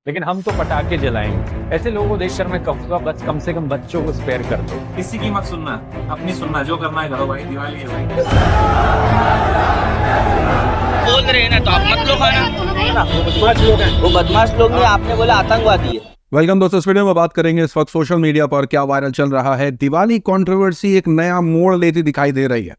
लेकिन हम तो पटाखे जलाएंगे। ऐसे लोगों को देखकर मैं कहूंगा बस कम से कम बच्चों को स्पेयर कर दो। किसी की मत सुनना, अपनी सुनना, जो करना है करो भाई, दिवाली है भाई। बोल रहे हैं ना तो आप मत लो खाना। वो बदमाश लोग नहीं, आपने बोला आतंकवादी है। वेलकम दोस्तों, इस वीडियो में बात करेंगे इस वक्त सोशल मीडिया पर क्या वायरल चल रहा है। दिवाली कंट्रोवर्सी एक नया मोड़ लेती दिखाई दे रही है।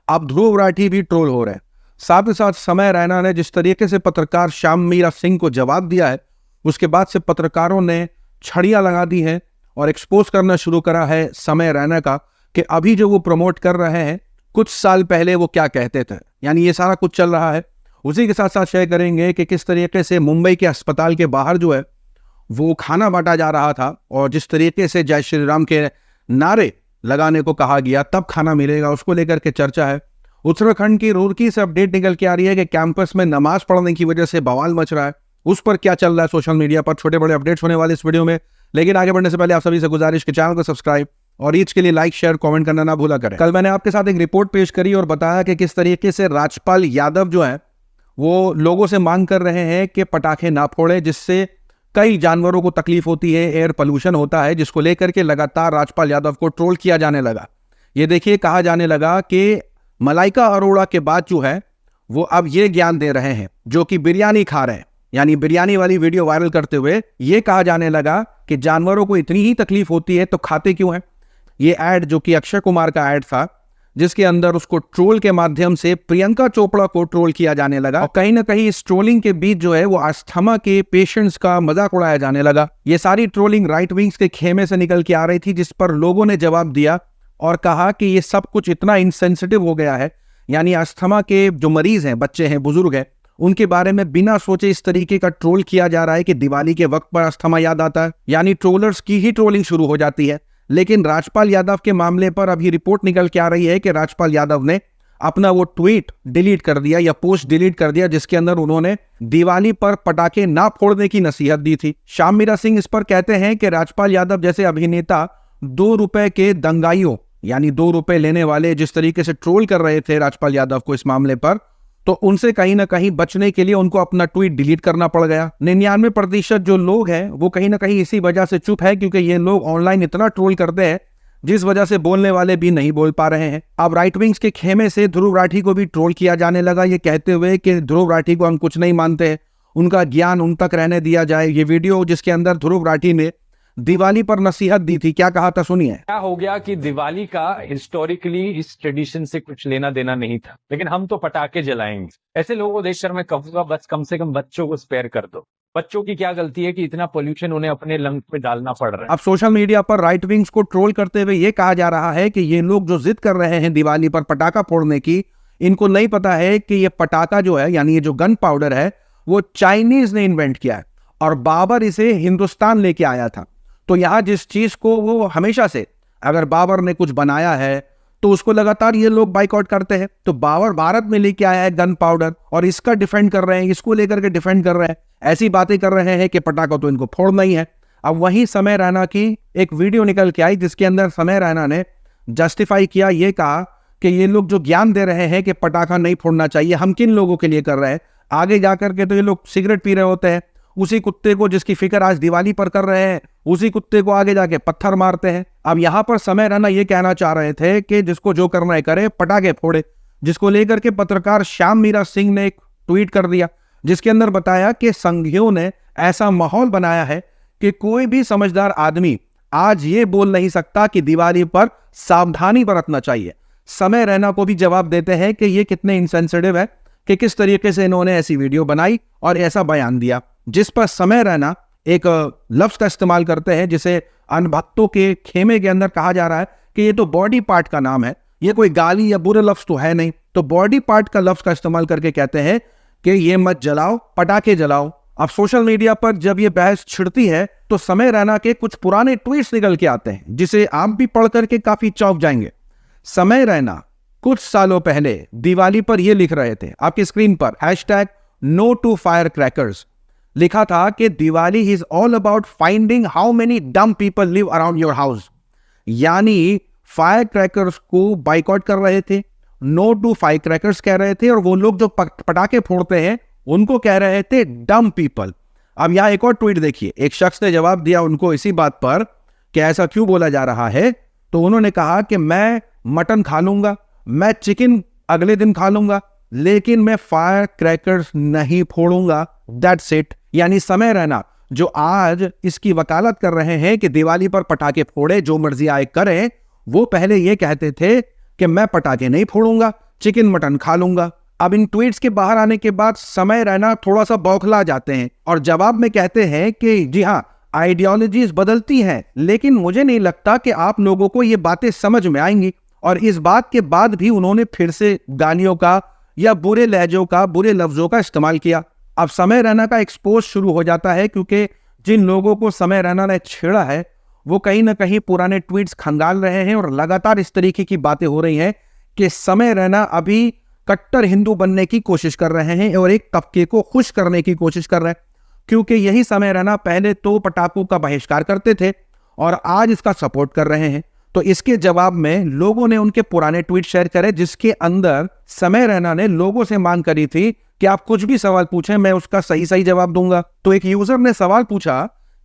अब ध्रुव राठी भी ट्रोल हो रहे हैं। साथ ही साथ समय रैना ने जिस तरीके से पत्रकार श्याम मीरा सिंह को जवाब दिया है, उसके बाद से पत्रकारों ने छड़ियां लगा दी है और एक्सपोज करना शुरू करा है समय रैना का कि अभी जो वो प्रमोट कर रहे हैं कुछ साल पहले वो क्या कहते थे। यानी ये सारा कुछ चल रहा है। उसी के साथ साथ शेयर करेंगे कि किस तरीके से मुंबई के अस्पताल के बाहर जो है वो खाना बांटा जा रहा था और जिस तरीके से जय श्री राम के नारे लगाने को कहा गया तब खाना मिलेगा, उसको लेकर के चर्चा है। उत्तराखंड की रुड़की से अपडेट निकल के आ रही है कि कैंपस में नमाज पढ़ने की वजह से बवाल मच रहा है। उस पर क्या चल रहा है सोशल मीडिया पर, छोटे बड़े अपडेट्स होने वाले इस वीडियो में। लेकिन आगे बढ़ने से पहले आप सभी से गुजारिश के चैनल को सब्सक्राइब और ईच के लिए लाइक शेयर कमेंट करना ना भूला करें। कल मैंने आपके साथ एक रिपोर्ट पेश करी और बताया कि किस तरीके से राजपाल यादव जो है वो लोगों से मांग कर रहे हैं कि पटाखे ना फोड़े, जिससे कई जानवरों को तकलीफ होती है, एयर पोल्यूशन होता है, जिसको लेकर के लगातार राजपाल यादव को ट्रोल किया जाने लगा। ये देखिए, कहा जाने लगा कि मलाइका अरोड़ा के बाद जो है वो अब ये ज्ञान दे रहे हैं जो कि बिरयानी खा रहे हैं। यानी बिरयानी वाली वीडियो वायरल करते हुए ये कहा जाने लगा कि जानवरों को इतनी ही तकलीफ होती है तो खाते क्यों हैं। ये ऐड जो कि अक्षय कुमार का ऐड था, जिसके अंदर उसको ट्रोल के माध्यम से प्रियंका चोपड़ा को ट्रोल किया जाने लगा और कहीं ना कहीं इस ट्रोलिंग के बीच जो है वो अस्थमा के पेशेंट्स का मजाक उड़ाया जाने लगा। ये सारी ट्रोलिंग राइट विंग्स के खेमे से निकल के आ रही थी, जिस पर लोगों ने जवाब दिया और कहा कि ये सब कुछ इतना इनसेंसिटिव हो गया है। यानी अस्थमा के जो मरीज हैं, बच्चे हैं, बुजुर्ग हैं, उनके बारे में बिना सोचे इस तरीके का ट्रोल किया जा रहा है कि दिवाली के वक्त पर अस्थमा याद आता है। यानी ट्रोलर्स की ही ट्रोलिंग शुरू हो जाती है। लेकिन राजपाल यादव के मामले पर अभी रिपोर्ट निकल के आ रही है कि राजपाल यादव ने अपना वो ट्वीट डिलीट कर दिया या पोस्ट डिलीट कर दिया, जिसके अंदर उन्होंने दिवाली पर पटाखे ना फोड़ने की नसीहत दी थी। श्याम मीरा सिंह इस पर कहते हैं कि राजपाल यादव जैसे अभिनेता 2 रुपए के दंगाइयों, यानी 2 रुपए लेने वाले जिस तरीके से ट्रोल कर रहे थे राजपाल यादव को इस मामले पर, तो उनसे कहीं ना कहीं बचने के लिए उनको अपना ट्वीट डिलीट करना पड़ गया। 99% जो लोग हैं वो कहीं ना कहीं इसी वजह से चुप है, क्योंकि ये लोग ऑनलाइन इतना ट्रोल करते हैं जिस वजह से बोलने वाले भी नहीं बोल पा रहे हैं। अब राइट विंग्स के खेमे से ध्रुव राठी को भी ट्रोल किया जाने लगा, ये कहते हुए कि ध्रुव राठी को हम कुछ नहीं मानते, उनका ज्ञान उन तक रहने दिया जाए। ये वीडियो जिसके अंदर ध्रुव राठी ने दिवाली पर नसीहत दी थी, क्या कहा था सुनिए। क्या हो गया कि दिवाली का हिस्टोरिकली इस ट्रेडिशन से कुछ लेना देना नहीं था, लेकिन हम तो पटाखे जलाएंगे। ऐसे लोगों को देखकर मैं कहूंगा बस कम से कम बच्चों को स्पेयर कर दो। बच्चों की क्या गलती है कि इतना पोल्यूशन उन्हें अपने लंग्स पे डालना पड़ रहा है। अब सोशल मीडिया पर राइट विंग्स को ट्रोल करते हुए ये कहा जा रहा है कि ये लोग जो जिद कर रहे हैं दिवाली पर पटाखा फोड़ने की, इनको नहीं पता है कि ये पटाखा जो है, यानी ये जो गन पाउडर है, वो चाइनीज ने इन्वेंट किया है और बाबर इसे हिंदुस्तान लेके आया था। तो यहाँ जिस चीज को वो हमेशा से, अगर बाबर ने कुछ बनाया है तो उसको लगातार ये लोग बाइकआउट करते हैं। तो बाबर भारत में लेके आया है गन पाउडर और इसका डिफेंड कर रहे हैं, इसको लेकर के डिफेंड कर रहे हैं, ऐसी बातें कर रहे हैं कि पटाखा तो इनको फोड़ना ही है। अब वहीं समय रैना की एक वीडियो निकल के आई, जिसके अंदर समय रैना ने जस्टिफाई किया, ये कहा कि ये लोग जो ज्ञान दे रहे हैं कि पटाखा नहीं फोड़ना चाहिए, हम किन लोगों के लिए कर रहे हैं। आगे जाकर के तो ये लोग सिगरेट पी रहे होते हैं, उसी कुत्ते को जिसकी फिक्र आज दिवाली पर कर रहे हैं, उसी कुत्ते को आगे जाके पत्थर मारते हैं। अब यहां पर समय रहना ये कहना चाह रहे थे कि जिसको जो करना है करे, पटाखे फोड़े, जिसको लेकर के पत्रकार श्याम मीरा सिंह ने एक ट्वीट कर दिया, जिसके अंदर बताया कि संघियों ने ऐसा माहौल बनाया है कि कोई भी समझदार आदमी आज ये बोल नहीं सकता कि दिवाली पर सावधानी बरतना चाहिए। समय रहना को भी जवाब देते हैं कि ये कितने इनसेंसिटिव है कि किस तरीके से इन्होंने ऐसी वीडियो बनाई और ऐसा बयान दिया, जिस पर समय रहना एक लफ्ज का इस्तेमाल करते हैं जिसे अनभक्तों के खेमे के अंदर कहा जा रहा है कि ये तो बॉडी पार्ट का नाम है, ये कोई गाली या बुरे लफ्ज तो है नहीं। तो बॉडी पार्ट का लफ्ज का इस्तेमाल करके कहते हैं कि ये मत जलाओ, पटाखे जलाओ। अब सोशल मीडिया पर जब ये बहस छिड़ती है तो समय रहना के कुछ पुराने ट्वीट्स निकल के आते हैं, जिसे आप भी पढ़ करके काफी चौंक जाएंगे। समय रहना कुछ सालों पहले दिवाली पर ये लिख रहे थे, आपकी स्क्रीन पर #No to firecrackers लिखा था कि Diwali is all about finding how many dumb people live around your house. यानी फायर क्रैकर्स को बाइकआउट कर रहे थे, नो टू फायर क्रैकर्स कह रहे थे, और वो लोग जो पटाखे फोड़ते हैं उनको कह रहे थे डम पीपल। अब यहाँ एक और ट्वीट देखिए, एक शख्स ने जवाब दिया उनको इसी बात पर कि ऐसा क्यों बोला जा रहा है। तो उन्होंने कहा कि मैं मटन खा लूंगा, मैं चिकन अगले दिन खा लूंगा, लेकिन मैं फायर क्रैकर्स नहीं फोड़ूंगा, दैट्स इट। यानी समय रैना जो आज इसकी वकालत कर रहे हैं कि दिवाली पर पटाखे फोड़े, जो मर्जी आए करें, वो पहले ये कहते थे कि मैं पटाखे नहीं फोड़ूंगा, चिकन मटन खा लूंगा। अब इन ट्वीट्स के बाहर आने के बाद समय रैना थोड़ा सा बौखला जाते हैं और जवाब में कहते हैं कि जी हाँ, आइडियोलॉजीज बदलती हैं, लेकिन मुझे नहीं लगता कि आप लोगों को ये बातें समझ में आएंगी। और इस बात के बाद भी उन्होंने फिर से गालियों का या बुरे लहजों का, बुरे लफ्जों का इस्तेमाल किया। अब समय रैना का एक्सपोज शुरू हो जाता है, क्योंकि जिन लोगों को समय रैना ने छेड़ा है वो कहीं ना कहीं पुराने ट्वीट्स खंगाल रहे हैं और लगातार इस तरीके की बातें हो रही हैं कि समय रैना अभी कट्टर हिंदू बनने की कोशिश कर रहे हैं और एक तबके को खुश करने की कोशिश कर रहे हैं, क्योंकि यही समय रैना पहले तो पटाखों का बहिष्कार करते थे और आज इसका सपोर्ट कर रहे हैं। तो इसके जवाब में लोगों ने उनके पुराने ट्वीट शेयर करे, जिसके अंदर समय रैना ने लोगों से मांग करी थी कि आप कुछ भी सवाल पूछें, मैं उसका सही सही जवाब दूंगा। तो एक यूजर ने सवाल पूछा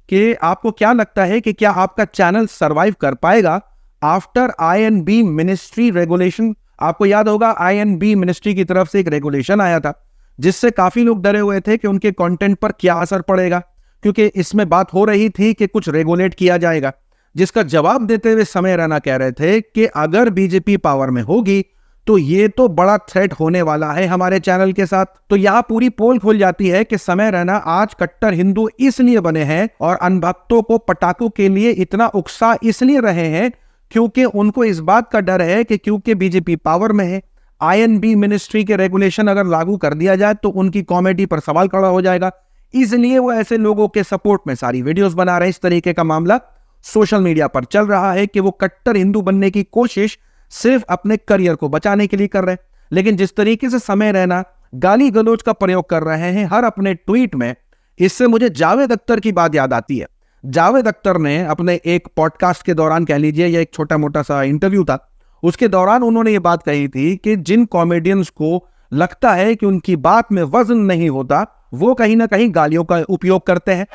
कि आपको क्या लगता है कि क्या आपका चैनल सरवाइव कर पाएगा आफ्टर INB मिनिस्ट्री रेगुलेशन। आपको याद होगा INB मिनिस्ट्री की तरफ से एक रेगुलेशन आया था, जिससे काफी लोग डरे हुए थे कि उनके कंटेंट पर क्या असर पड़ेगा, क्योंकि इसमें बात हो रही थी कि कुछ रेगुलेट किया जाएगा। जिसका जवाब देते हुए समय रैना कह रहे थे कि अगर बीजेपी पावर में होगी तो ये तो बड़ा थ्रेट होने वाला है हमारे चैनल के साथ। तो यहाँ पूरी पोल खुल जाती है कि समय रैना आज कट्टर हिंदू इसलिए बने हैं और अनभक्तों को पटाखों के लिए इतना उकसा इसलिए रहे हैं क्योंकि उनको इस बात का डर है कि क्योंकि बीजेपी पावर में है, INB मिनिस्ट्री के रेगुलेशन अगर लागू कर दिया जाए तो उनकी कॉमेडी पर सवाल खड़ा हो जाएगा। इसलिए वो ऐसे लोगों के सपोर्ट में सारी वीडियोस बना रहे हैं। इस तरीके का मामला सोशल मीडिया पर चल रहा है कि वो कट्टर हिंदू बनने की कोशिश सिर्फ अपने करियर को बचाने के लिए कर रहे हैं। लेकिन जिस तरीके से समय रैना गाली गलौज का प्रयोग कर रहे हैं हर अपने ट्वीट में, इससे मुझे जावेद अख्तर की बात याद आती है। जावेद अख्तर ने अपने एक पॉडकास्ट के दौरान, कह लीजिए या एक छोटा मोटा सा इंटरव्यू था, उसके दौरान उन्होंने ये बात कही थी कि जिन कॉमेडियंस को लगता है कि उनकी बात में वजन नहीं होता, वो कहीं ना कहीं गालियों का उपयोग करते हैं।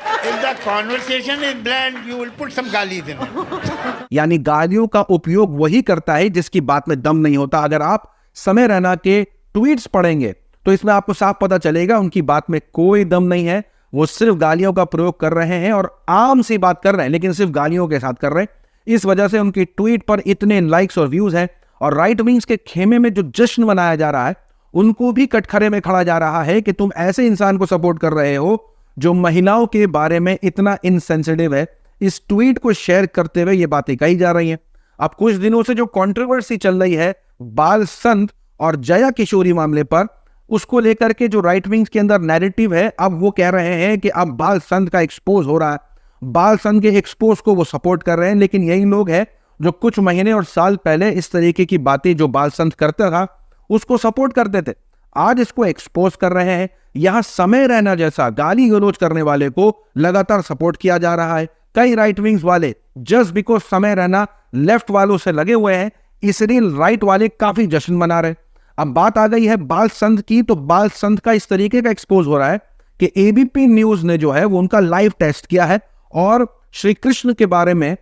Conversation is bland, you will put some galis in it. यानी गालियों का उपयोग वही करता है जिसकी बात में दम नहीं होता। अगर आप समय रैना के ट्वीट्स पढ़ेंगे तो इसमें आपको साफ पता चलेगा उनकी बात में कोई दम नहीं है, वो सिर्फ गालियों का प्रयोग कर रहे हैं और आम सी बात कर रहे हैं, लेकिन सिर्फ गालियों के साथ कर रहे हैं। इस वजह से उनकी ट्वीट पर इतने लाइक्स और व्यूज हैं और राइट विंग्स के खेमे में जो जश्न मनाया जा रहा है उनको भी कटघरे में खड़ा जा रहा है कि तुम ऐसे इंसान को सपोर्ट कर रहे हो जो महिलाओं के बारे में इतना इनसेंसिटिव है। इस ट्वीट को शेयर करते हुए ये बातें कही जा रही हैं। अब कुछ दिनों से जो कंट्रोवर्सी चल रही है बाल संत और जया किशोरी मामले पर, उसको लेकर के जो राइट विंग्स के अंदर नैरेटिव है, अब वो कह रहे हैं कि अब बाल संत का एक्सपोज हो रहा है, बाल संत के एक्सपोज को वो सपोर्ट कर रहे हैं। लेकिन यही लोग हैं जो कुछ महीने और साल पहले इस तरीके की बातें जो बाल संत करता था उसको सपोर्ट करते थे, आज इसको एक्सपोज कर रहे हैं। यहां समय रैना जैसा गाली गलौज करने वाले को लगातार सपोर्ट किया जा रहा है। कई राइट विंग्स वाले जस्ट बिकॉज समय रैना लेफ्ट वालों से लगे हुए हैं, इसलिए राइट वाले काफी जश्न मना रहे। अब बात आ गई है बाल संत की, तो बाल संत का इस तरीके का एक्सपोज हो रहा है कि ABP न्यूज ने जो है वो उनका लाइव टेस्ट किया है और श्री कृष्ण के बारे में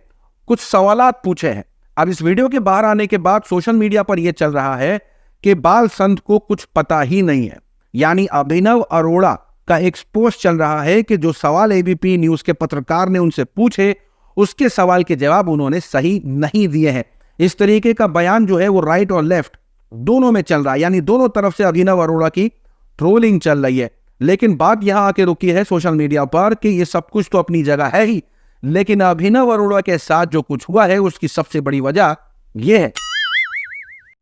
कुछ सवालात पूछे हैं। अब इस वीडियो के बाहर आने के बाद सोशल मीडिया पर यह चल रहा है कि बाल संत को कुछ पता ही नहीं है, यानी अभिनव अरोड़ा का एक्सपोज चल रहा है कि जो सवाल ABP न्यूज के पत्रकार ने उनसे पूछे उसके सवाल के जवाब उन्होंने सही नहीं दिए हैं। इस तरीके का बयान जो है वो राइट और लेफ्ट दोनों में चल रहा है, यानी दोनों तरफ से अभिनव अरोड़ा की ट्रोलिंग चल रही है। लेकिन बात यहां आके रुकी है सोशल मीडिया पर कि ये सब कुछ तो अपनी जगह है ही, लेकिन अभिनव अरोड़ा के साथ जो कुछ हुआ है उसकी सबसे बड़ी वजह यह है।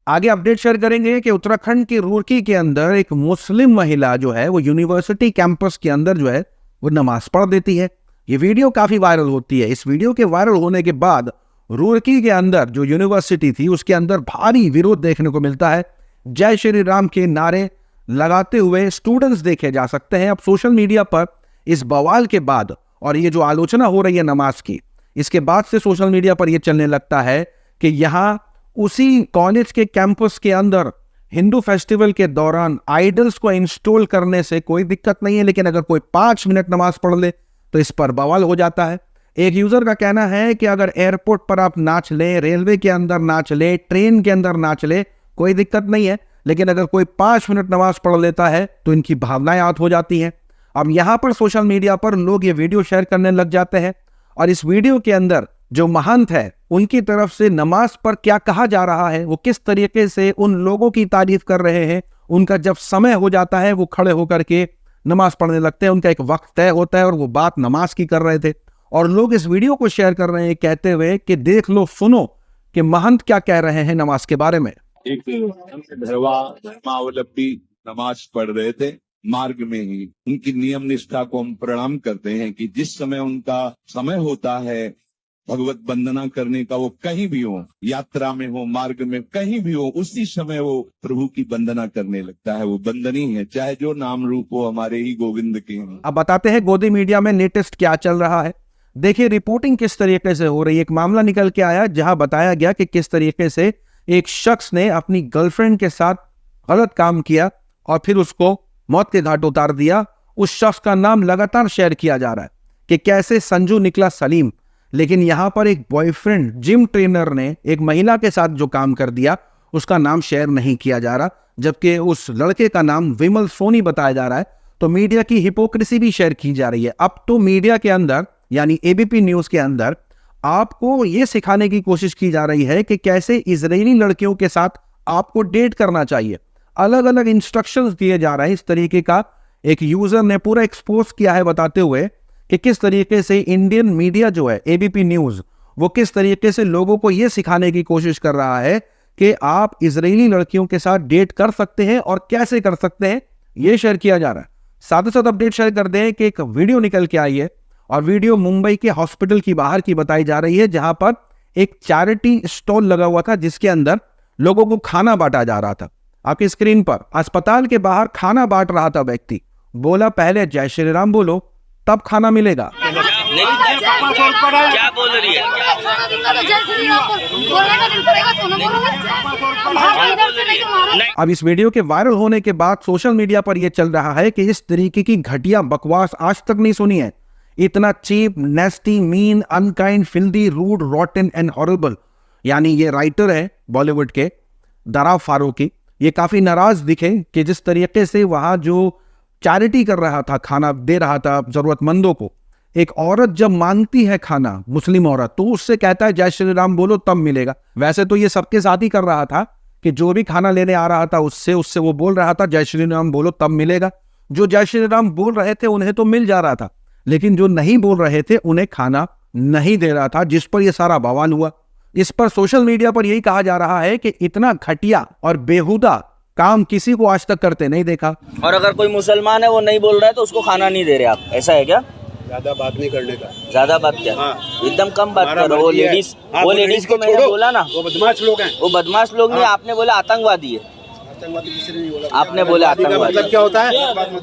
आगे अपडेट शेयर करेंगे कि उत्तराखंड की रुड़की के अंदर एक मुस्लिम महिला जो है वो यूनिवर्सिटी कैंपस के अंदर जो है वो नमाज पढ़ देती है। ये वीडियो काफी वायरल होती है। इस वीडियो के वायरल होने के बाद रुड़की के अंदर जो यूनिवर्सिटी थी उसके अंदर भारी विरोध देखने को मिलता है। जय श्री राम के नारे लगाते हुए स्टूडेंट्स देखे जा सकते हैं। अब सोशल मीडिया पर इस बवाल के बाद और ये जो आलोचना हो रही है नमाज की, इसके बाद से सोशल मीडिया पर यह चलने लगता है कि यहाँ उसी कॉलेज के कैंपस के अंदर हिंदू फेस्टिवल के दौरान आइडल्स को इंस्टॉल करने से कोई दिक्कत नहीं है, लेकिन अगर कोई 5 मिनट नमाज पढ़ ले तो इस पर बवाल हो जाता है। एक यूजर का कहना है कि अगर एयरपोर्ट पर आप नाच ले, रेलवे के अंदर नाच ले, ट्रेन के अंदर नाच ले, कोई दिक्कत नहीं है, लेकिन अगर कोई 5 मिनट नमाज पढ़ लेता है तो इनकी भावनाएं आहत हो जाती हैं। अब यहाँ पर सोशल मीडिया पर लोग ये वीडियो शेयर करने लग जाते हैं और इस वीडियो के अंदर जो महंत है उनकी तरफ से नमाज पर क्या कहा जा रहा है, वो किस तरीके से उन लोगों की तारीफ कर रहे हैं। उनका जब समय हो जाता है वो खड़े होकर के नमाज पढ़ने लगते हैं, उनका एक वक्त तय होता है और वो बात नमाज की कर रहे थे और लोग इस वीडियो को शेयर कर रहे हैं कहते हुए कि देख लो, सुनो कि महंत क्या कह रहे हैं नमाज के बारे में। एक धर्मावलंबी नमाज पढ़ रहे थे, मार्ग में ही उनकी नियम निष्ठा को हम प्रणाम करते हैं कि जिस समय उनका समय होता है भगवत वंदना करने का, वो कहीं भी हो, यात्रा में हो, मार्ग में कहीं भी हो, उसी समय वो प्रभु की वंदना करने लगता है। वो वंदनीय है, चाहे जो नाम रूप हो हमारे ही गोविंद के हैं। अब बताते हैं गोदी मीडिया में लेटेस्ट क्या चल रहा है। देखिए रिपोर्टिंग किस तरीके से हो रही है। एक मामला निकल के आया जहां बताया गया कि किस तरीके से एक शख्स ने अपनी गर्लफ्रेंड के साथ गलत काम किया और फिर उसको मौत के घाट उतार दिया। उस शख्स का नाम लगातार शेयर किया जा रहा है कि कैसे संजू निकला सलीम, लेकिन यहां पर एक बॉयफ्रेंड जिम ट्रेनर ने एक महिला के साथ जो काम कर दिया उसका नाम शेयर नहीं किया जा रहा, जबकि उस लड़के का नाम विमल सोनी बताया जा रहा है। तो मीडिया की हिपोक्रेसी भी शेयर की जा रही है। अब तो मीडिया के अंदर यानी एबीपी न्यूज के अंदर आपको यह सिखाने की कोशिश की जा रही है कि कैसे इजरायली लड़कियों के साथ आपको डेट करना चाहिए। अलग अलग इंस्ट्रक्शंस दिए जा रहे हैं। इस तरीके का एक यूजर ने पूरा एक्सपोज किया है बताते हुए कि किस तरीके से इंडियन मीडिया जो है एबीपी न्यूज, वो किस तरीके से लोगों को यह सिखाने की कोशिश कर रहा है कि आप इजरायली लड़कियों के साथ डेट कर सकते हैं और कैसे कर सकते हैं, यह शेयर किया जा रहा है। साथ ही साथ अपडेट शेयर कर दें कि एक वीडियो निकल के आई है और वीडियो मुंबई के हॉस्पिटल की बाहर की बताई जा रही है, जहां पर एक चैरिटी स्टॉल लगा हुआ था जिसके अंदर लोगों को खाना बांटा जा रहा था। आपकी स्क्रीन पर अस्पताल के बाहर खाना बांट रहा था व्यक्ति, बोला पहले जय श्री राम बोलो तब खाना मिलेगा। क्या बोल रही है? अब इस वीडियो के वायरल होने के बाद सोशल मीडिया पर यह चल रहा है कि इस तरीके की घटिया बकवास आज तक नहीं सुनी है। इतना cheap, nasty, mean, unkind, filthy, rude, rotten and horrible. यानी ये राइटर है बॉलीवुड के दराव फारूकी, ये काफी नाराज दिखे कि जिस तरीके से वहां जो चैरिटी कर रहा था, खाना दे रहा था जरूरतमंदों को, एक औरत जब मांगती है खाना, मुस्लिम औरत, तो उससे कहता है जय श्री राम बोलो तब मिलेगा। वैसे तो ये सबके साथ ही कर रहा था कि जो भी खाना लेने आ रहा था उससे वो बोल रहा था जय श्री राम बोलो तब मिलेगा। जो जय श्री राम बोल रहे थे उन्हें तो मिल जा रहा था, लेकिन जो नहीं बोल रहे थे उन्हें खाना नहीं दे रहा था, जिस पर यह सारा बवाल हुआ। इस पर सोशल मीडिया पर यही कहा जा रहा है कि इतना घटिया और बेहुदा काम किसी को आज तक करते नहीं देखा। और अगर कोई मुसलमान है वो नहीं बोल रहा है तो उसको खाना नहीं दे रहे आप, ऐसा है क्या? ज्यादा बात नहीं करने का। ज्यादा बात क्या? हाँ। एकदम कम बात करो। वो लेडीज को मैंने बोला ना, वो बदमाश लोग हैं। वो बदमाश लोग नहीं, आपने बोला आतंकवादी है। आतंकवादी किसी ने नहीं बोला। आपने बोला आतंकवादी। मतलब क्या होता है?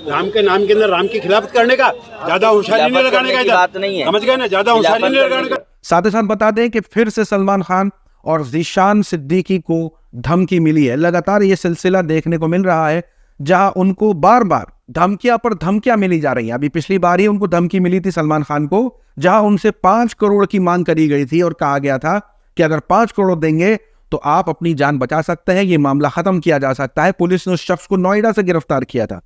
राम के नाम के अंदर राम की खिलाफत करने का, ज्यादा होशियारी नहीं लगाने का, बात नहीं है, समझ गए ना? ज्यादा होशियारी नहीं लगाने का। साथ ही साथ बता दें कि फिर से सलमान खान और ज़ीशान सिद्दीकी को धमकी मिली है। लगातार ये सिलसिला देखने को मिल रहा है जहां उनको बार बार धमकियां पर धमकियां मिली जा रही हैं। अभी पिछली बार ही उनको धमकी मिली थी सलमान खान को, जहां उनसे 5 करोड़ की मांग करी गई थी और कहा गया था कि अगर 5 करोड़ देंगे तो आप अपनी जान बचा सकते हैं, ये मामला खत्म किया जा सकता है। पुलिस ने उस शख्स को नोएडा से गिरफ्तार किया था।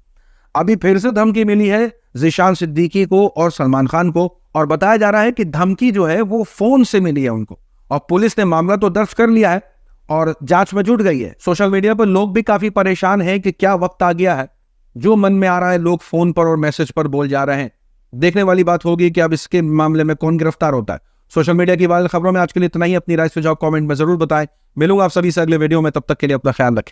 अभी फिर से धमकी मिली है ज़ीशान सिद्दीकी को और सलमान खान को, और बताया जा रहा है कि धमकी जो है वो फोन से मिली है उनको, और पुलिस ने मामला तो दर्ज कर लिया है और जांच में जुट गई है। सोशल मीडिया पर लोग भी काफी परेशान हैं कि क्या वक्त आ गया है, जो मन में आ रहा है लोग फोन पर और मैसेज पर बोल जा रहे हैं। देखने वाली बात होगी कि अब इसके मामले में कौन गिरफ्तार होता है। सोशल मीडिया की वायरल खबरों में आज के लिए इतना ही। अपनी राय सुझाव कमेंट में जरूर बताएं। मिलूंगा आप सभी से अगले वीडियो में, तब तक के लिए अपना ख्याल रखें।